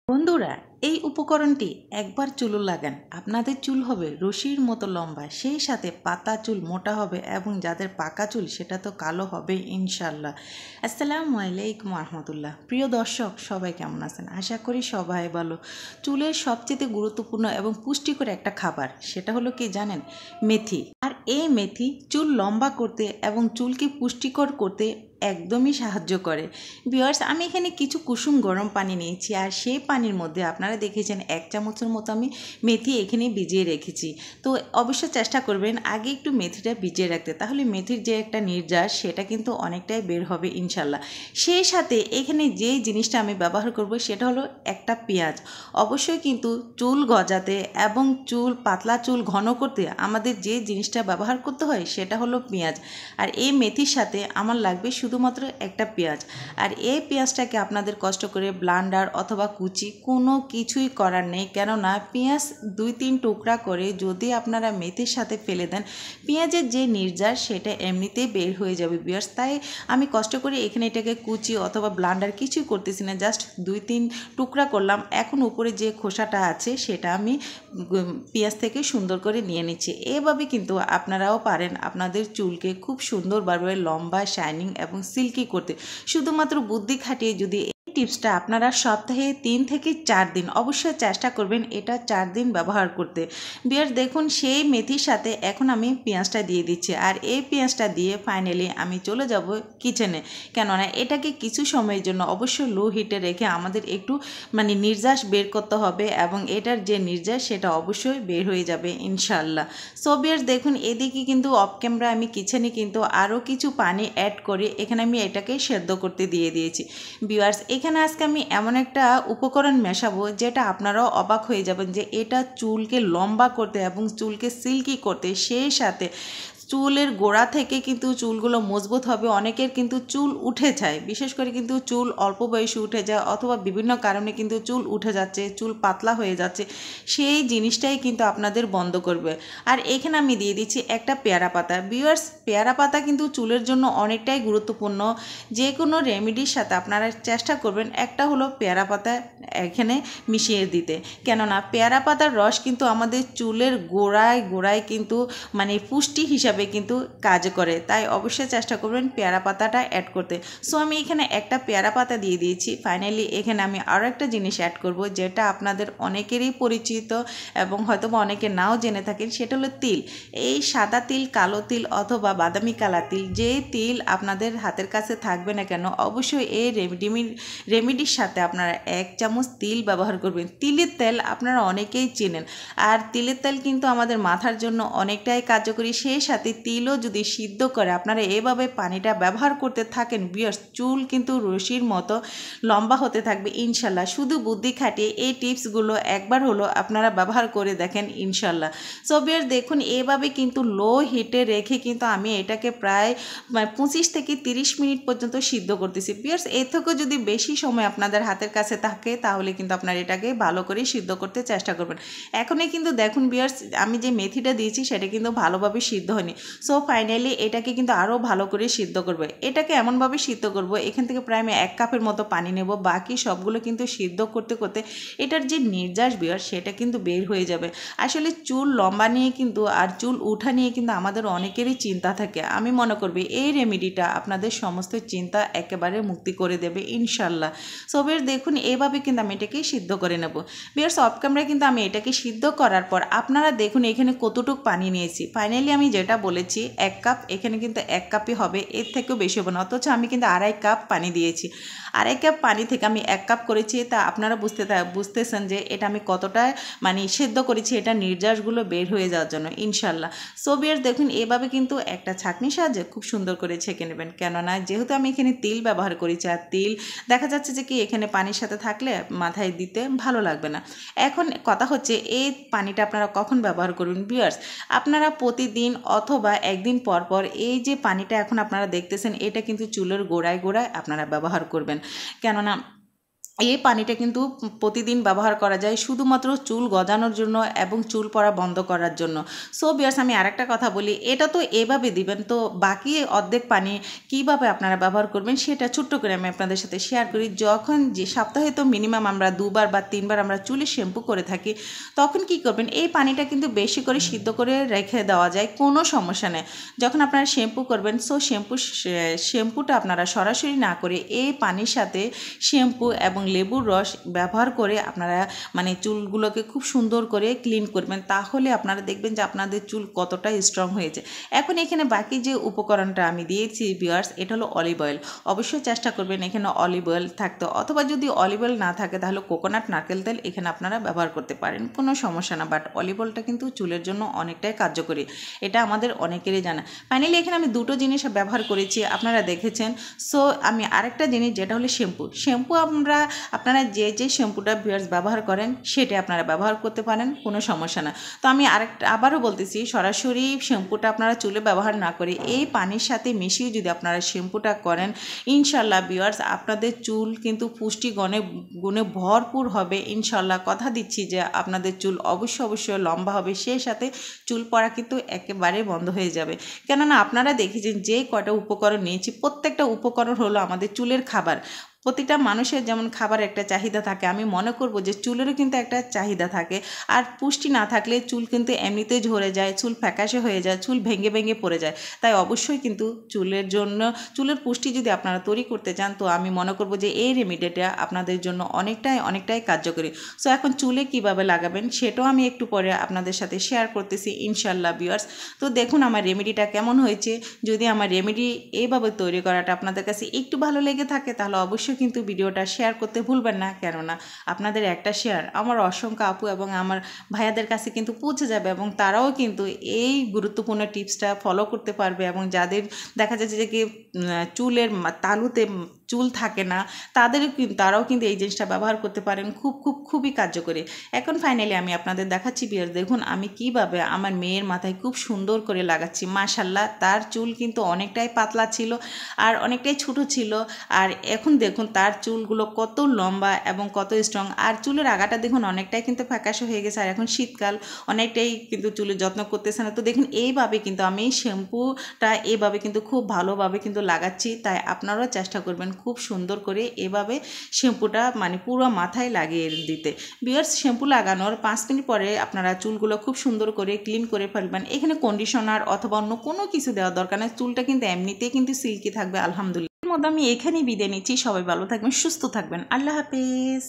বন্ধুরা, এই উপকরণটি একবার চুলে লাগান, আপনাদের চুল হবে রশির মতো লম্বা, সেই সাথে পাতা চুল মোটা হবে এবং যাদের পাকা চুল সেটা তো কালো হবে ইনশাল্লাহ। আসসালামু আলাইকুম রহমতুল্লাহ। প্রিয় দর্শক, সবাই কেমন আছেন? আশা করি সবাই ভালো। চুলের সবচেয়ে গুরুত্বপূর্ণ এবং পুষ্টিকর একটা খাবার, সেটা হলো কি জানেন? মেথি। আর এই মেথি চুল লম্বা করতে এবং চুলকে পুষ্টিকর করতে একদমই সাহায্য করে। ভিউয়ার্স, আমি এখানে কিছু কুসুম গরম পানি নিয়েছি, আর সেই পানির মধ্যে আপনারা দেখেছেন 1 চামচের মতো আমি মেথি এখানে ভিজিয়ে রেখেছি। তো অবশ্যই চেষ্টা করবেন আগে একটু মেথিটা ভিজিয়ে রাখতে, তাহলে মেথির যে একটা নির্যাস সেটা কিন্তু অনেকটাই বের হবে ইনশাল্লাহ। সেই সাথে এখানে যে জিনিসটা আমি ব্যবহার করব সেটা হলো একটা পেঁয়াজ। অবশ্যই কিন্তু চুল গজাতে এবং পাতলা চুল ঘন করতে আমাদের যে জিনিসটা ব্যবহার করতে হয় সেটা হলো পেঁয়াজ। আর এই মেথির সাথে আমার লাগবে শুধুমাত্র একটা পেঁয়াজ। আর এই পেঁয়াজটাকে আপনাদের কষ্ট করে ব্লান্ডার অথবা কুচি কোনো কিছুই করার নেই, কেননা পেঁয়াজ 2-3 টুকরা করে যদি আপনারা মেথির সাথে ফেলে দেন, পেঁয়াজের যে নির্যাস সেটা এমনিতেই বের হয়ে যাবে ভিউয়ার্স। তাই আমি কষ্ট করে এখানে এটাকে কুচি অথবা ব্লান্ডার কিছুই করতেছি না, জাস্ট 2-3 টুকরা করলাম। এখন উপরে যে খোসাটা আছে সেটা আমি পেঁয়াজ থেকে সুন্দর করে নিয়ে নিচ্ছি। এভাবে কিন্তু আপনারাও পারেন আপনাদের চুলকে খুব সুন্দরভাবে লম্বা, শাইনিং এবং সিল্কি করতে। শুধুমাত্র বুদ্ধি খাটিয়ে যদি টিপসটা আপনারা সপ্তাহে 3 থেকে 4 দিন অবশ্যই চেষ্টা করবেন এটা 4 দিন ব্যবহার করতে। বিয়ার দেখুন, সেই মেথির সাথে এখন আমি পেঁয়াজটা দিয়ে দিচ্ছি, আর এই পেঁয়াজটা দিয়ে ফাইনালি আমি চলে যাব কিচেনে, কেননা এটাকে কিছু সময়ের জন্য অবশ্যই লো হিটে রেখে আমাদের একটু নির্যাস বের করতে হবে, এবং এটার যে নির্যাস সেটা অবশ্যই বের হয়ে যাবে ইনশাল্লাহ। সো বিয়ার দেখুন, এদিকে কিন্তু অফ ক্যামেরা আমি কিচেনে কিন্তু আরও কিছু পানি অ্যাড করে এখানে আমি এটাকে সেদ্ধ করতে দিয়ে দিয়েছি। ভিউয়ার্স, এখানে আজকে আমি এমন একটা উপকরণ মেশাবো যেটা আপনারাও অবাক হয়ে যাবেন যে এটা চুলকে লম্বা করতে এবং চুলকে সিল্কি করতে, সেই সাথে চুলের গোড়া থেকে কিন্তু চুলগুলো মজবুত হবে। অনেকের কিন্তু চুল উঠে যায়, বিশেষ করে কিন্তু চুল অল্প বয়সে উঠে যায় অথবা বিভিন্ন কারণে কিন্তু চুল উঠে যাচ্ছে, চুল পাতলা হয়ে যাচ্ছে, সেই জিনিসটাই কিন্তু আপনাদের বন্ধ করবে। আর এখানে আমি দিয়ে দিচ্ছি একটা পেয়ারা পাতা। ভিউয়ার্স, পেয়ারা পাতা কিন্তু চুলের জন্য অনেকটাই গুরুত্বপূর্ণ। যে কোনো রেমেডির সাথে আপনারা চেষ্টা করবেন একটা হলো পেয়ারা পাতা এখানে মিশিয়ে দিতে, কেননা পেয়ারা পাতার রস কিন্তু আমাদের চুলের গোড়ায় গোড়ায় কিন্তু পুষ্টি হিসাবে কিন্তু কাজ করে। তাই অবশ্যই চেষ্টা করবেন পেয়ারা পাতাটা অ্যাড করতে। সো আমি এখানে একটা পেয়ারা পাতা দিয়ে দিয়েছি। ফাইনালি এখানে আমি আরও একটা জিনিস অ্যাড করব যেটা আপনাদের অনেকেরই পরিচিত এবং হয়তো বা অনেকে নাও জেনে থাকেন, সেটা হলো তিল। এই সাদা তিল, কালো তিল অথবা বাদামি কালা তিল, যে তিল আপনাদের হাতের কাছে থাকবে না কেন, অবশ্যই এই রেমেডির সাথে আপনারা 1 চামচ তিল ব্যবহার করবেন। তিলের তেল আপনারা অনেকেই চেনেন, আর তিলের তেল কিন্তু আমাদের মাথার জন্য অনেকটাই কার্যকরী। সেই সাথে তিলও যদি সিদ্ধ করে আপনারা এভাবে পানিটা ব্যবহার করতে থাকেন, ভিউয়ার্স, চুল কিন্তু রশির মতো লম্বা হতে থাকবে ইনশাল্লাহ। শুধু বুদ্ধি খাটিয়ে এই টিপসগুলো একবার হলো আপনারা ব্যবহার করে দেখেন ইনশাল্লাহ। সো ভিউয়ার্স দেখুন, এভাবে কিন্তু লো হিটে রেখে কিন্তু আমি এটাকে প্রায় 25 থেকে 30 মিনিট পর্যন্ত সিদ্ধ করতেছি। ভিউয়ার্স, এর থেকেও যদি বেশি সময় আপনাদের হাতের কাছে থাকে তাহলে কিন্তু আপনারা এটাকে ভালো করে সিদ্ধ করতে চেষ্টা করবেন। এখনই কিন্তু দেখুন ভিউয়ার্স, আমি যে মেথিটা দিয়েছি সেটা কিন্তু ভালোভাবে সিদ্ধ হয়নি। সো ফাইনালি এটাকে কিন্তু আরও ভালো করে সিদ্ধ করবে। এটাকে এমনভাবে সিদ্ধ করব, এখান থেকে প্রায় আমি 1 কাপের মতো পানি নেব। বাকি সবগুলো কিন্তু সিদ্ধ করতে করতে এটার যে নির্যাস ভিউয়ার্স সেটা কিন্তু বের হয়ে যাবে। আসলে চুল লম্বা নিয়ে কিন্তু আর চুল উঠা নিয়ে কিন্তু আমাদের অনেকেরই চিন্তা থাকে। আমি মনে করবি এই রেমেডিটা আপনাদের সমস্ত চিন্তা একেবারে মুক্তি করে দেবে ইনশাল্লাহ। সো বেশ দেখুন, এভাবে কিন্তু আমি এটাকে সিদ্ধ করে নেব। বেশ অফ ক্যামেরায় কিন্তু আমি এটাকে সিদ্ধ করার পর আপনারা দেখুন এখানে কতটুকু পানি নিয়েছি। ফাইনালি আমি যেটা বলেছি 1 কাপ, এখানে কিন্তু 1 কাপই হবে, এর থেকেও বেশি হবে না। অথচ আমি কিন্তু 2.5 কাপ পানি দিয়েছি। 2.5 কাপ পানি থেকে আমি 1 কাপ করেছি। তা আপনারা বুঝতেছেন যে এটা আমি কতটা সেদ্ধ করেছি, এটা নির্যাসগুলো বের হয়ে যাওয়ার জন্য ইনশাল্লাহ। সো ভিউয়ার্স দেখুন, এভাবে কিন্তু একটা ছাঁকনির সাহায্যে খুব সুন্দর করে ছেঁকে নেবেন, কেননা যেহেতু আমি এখানে তিল ব্যবহার করেছি, আর তিল দেখা যাচ্ছে যে কি এখানে পানির সাথে থাকলে মাথায় দিতে ভালো লাগবে না। এখন কথা হচ্ছে এই পানিটা আপনারা কখন ব্যবহার করবেন। ভিউয়ার্স, আপনারা প্রতিদিন অথবা একদিন পর পর এই যে পানিটা এখন আপনারা দেখতেছেন এটা কিন্তু চুলের গোড়ায় গোড়ায় আপনারা ব্যবহার করবেন, কেননা এই পানিটা কিন্তু প্রতিদিন ব্যবহার করা যায় শুধুমাত্র চুল গজানোর জন্য এবং চুল পড়া বন্ধ করার জন্য। সো ভিউয়ার্স, আমি আরেকটা কথা বলি, এটা তো এভাবে দিবেন, তো বাকি অর্ধেক পানি কিভাবে আপনারা ব্যবহার করবেন সেটা ছোট্ট করে আমি আপনাদের সাথে শেয়ার করি। যখন যে সপ্তাহে তো মিনিমাম আমরা 2বার বা 3বার আমরা চুলে শ্যাম্পু করে থাকি, তখন কি করবেন, এই পানিটা কিন্তু বেশি করে সিদ্ধ করে রেখে দেওয়া যায়, কোনো সমস্যা নেই। যখন আপনারা শ্যাম্পু করবেন, সো শ্যাম্পুটা আপনারা সরাসরি না করে এই পানির সাথে শ্যাম্পু এবং লেবুর রস ব্যবহার করে আপনারা মানে চুলগুলোকে খুব সুন্দর করে ক্লিন করবেন, তাহলে আপনারা দেখবেন যে আপনাদের চুল কতটা স্ট্রং হয়েছে। এখন এখানে বাকি যে উপকরণটা আমি দিয়েছি ভিউয়ার্স, এটা হলো অলিভ অয়েল। অবশ্যই চেষ্টা করবেন এখানে অলিভ অয়েল থাকতে, অথবা যদি অলিভ অয়েল না থাকে তাহলে কোকোনাট নারকেল তেল এখানে আপনারা ব্যবহার করতে পারেন, কোনো সমস্যা না। বাট অলিভ অয়েলটা কিন্তু চুলের জন্য অনেকটাই কার্যকরী, এটা আমাদের অনেকেরই জানা। ফাইনালি এখানে আমি দুটো জিনিস ব্যবহার করেছি, আপনারা দেখেছেন। সো আমি আরেকটা জিনিস, যেটা হলো শ্যাম্পু আপনারা যে শ্যাম্পুটা ভিউয়ার্স ব্যবহার করেন সেটা আপনারা ব্যবহার করতে পারেন, কোনো সমস্যা না। তো আমি আবারও বলতেছি, সরাসরি শ্যাম্পুটা আপনারা চুলে ব্যবহার না করে এই পানির সাথে মিশিয়ে যদি আপনারা শ্যাম্পুটা করেন, ইনশাল্লাহ ভিউয়ার্স আপনাদের চুল কিন্তু পুষ্টি গুণে ভরপুর হবে ইনশাল্লাহ। কথা দিচ্ছি যে আপনাদের চুল অবশ্যই লম্বা হবে, সেই সাথে চুল পড়া কিন্তু একেবারে বন্ধ হয়ে যাবে। কেননা আপনারা দেখেছেন যে কয়টা উপকরণ নিয়েছি, প্রত্যেকটা উপকরণ হলো আমাদের চুলের খাবার। প্রতিটা মানুষের যেমন খাবার একটা চাহিদা থাকে, আমি মনে করব যে চুলেরও কিন্তু একটা চাহিদা থাকে। আর পুষ্টি না থাকলে চুল কিন্তু এমনিতেই ঝরে যায়, চুল ফ্যাকাশে হয়ে যায়, চুল ভেঙে পড়ে যায়। তাই অবশ্যই কিন্তু চুলের পুষ্টি যদি আপনারা তৈরি করতে চান, তো আমি মনে করব যে এই রেমেডিটা আপনাদের জন্য অনেকটাই কার্যকরী। সো এখন চুলে কিভাবে লাগাবেন সেটাও আমি একটু পরে আপনাদের সাথে শেয়ার করতেছি ইনশাল্লাহ ভিউয়ার্স। তো দেখুন আমার রেমেডিটা কেমন হয়েছে। যদি আমার রেমেডি এইভাবে তৈরি করাটা আপনাদের কাছে একটু ভালো লেগে থাকে, তাহলে অবশ্যই কিন্তু ভিডিওটা শেয়ার করতে ভুলবেন না। কেননা আপনাদের একটা শেয়ার আমার অসংখ্য আপু এবং আমার ভাইয়াদের কাছে কিন্তু পৌঁছে যাবে, এবং তারাও কিন্তু এই গুরুত্বপূর্ণ টিপসটা ফলো করতে পারবে। এবং যাদের দেখা যাচ্ছে যে কি চুলের তালুতে চুল থাকে না, তারাও কিন্তু এই জিনিসটা ব্যবহার করতে পারেন, খুবই কার্যকরী। এখন ফাইনালি আমি আপনাদের দেখাচ্ছি ভিউয়ার্স, দেখুন আমি কিভাবে আমার মেয়ের মাথায় খুব সুন্দর করে লাগাচ্ছি। মাশাল্লাহ, তার চুল কিন্তু অনেকটাই পাতলা ছিল আর অনেকটাই ছোট ছিল, আর এখন দেখুন তার চুলগুলো কত লম্বা এবং কত স্ট্রং। আর চুলের আগাটা দেখুন অনেকটাই কিন্তু ফ্যাকাশে হয়ে গেছে, আর এখন শীতকাল, অনেকটাই কিন্তু চুলের যত্ন করতেছে না। তো দেখুন এইভাবে কিন্তু আমি শ্যাম্পুটা এইভাবে কিন্তু খুব ভালোভাবে কিন্তু লাগাচ্ছি। তাই আপনারাও চেষ্টা করবেন খুব সুন্দর করে এভাবে শ্যাম্পুটা মানে পুরো মাথায় লাগিয়ে দিতে। ভিউয়ার্স, শ্যাম্পু লাগানোর 5 মিনিট পরে আপনারা চুলগুলো খুব সুন্দর করে ক্লিন করে ফেলবেন। এখানে কন্ডিশনার অথবা অন্য কোনো কিছু দেওয়ার দরকার নেই, চুলটা কিন্তু এমনিতেই কিন্তু সিল্কি থাকবে আলহামদুলিল্লাহ। এর মধ্যে আমি এখানেই বিদায় নিচ্ছি। সবাই ভালো থাকবেন, সুস্থ থাকবেন, আল্লাহ হাফেজ।